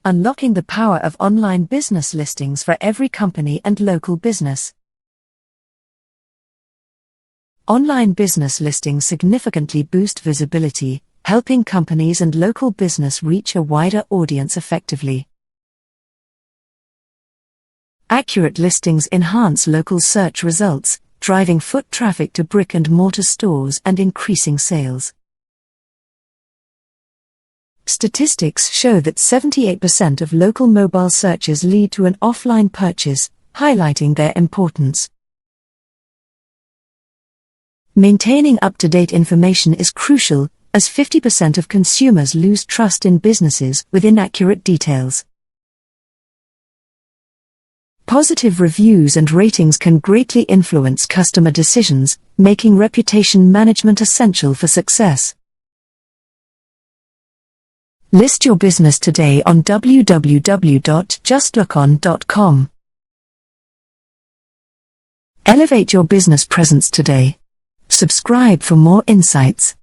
Unlocking the power of online business listings for every company and local business. Online business listings significantly boost visibility, helping companies and local business reach a wider audience effectively. Accurate listings enhance local search results, driving foot traffic to brick-and-mortar stores and increasing sales. Statistics show that 78% of local mobile searches lead to an offline purchase, highlighting their importance. Maintaining up-to-date information is crucial, as 50% of consumers lose trust in businesses with inaccurate details. Positive reviews and ratings can greatly influence customer decisions, making reputation management essential for success. List your business today on www.justlookon.com. Elevate your business presence today. Subscribe for more insights.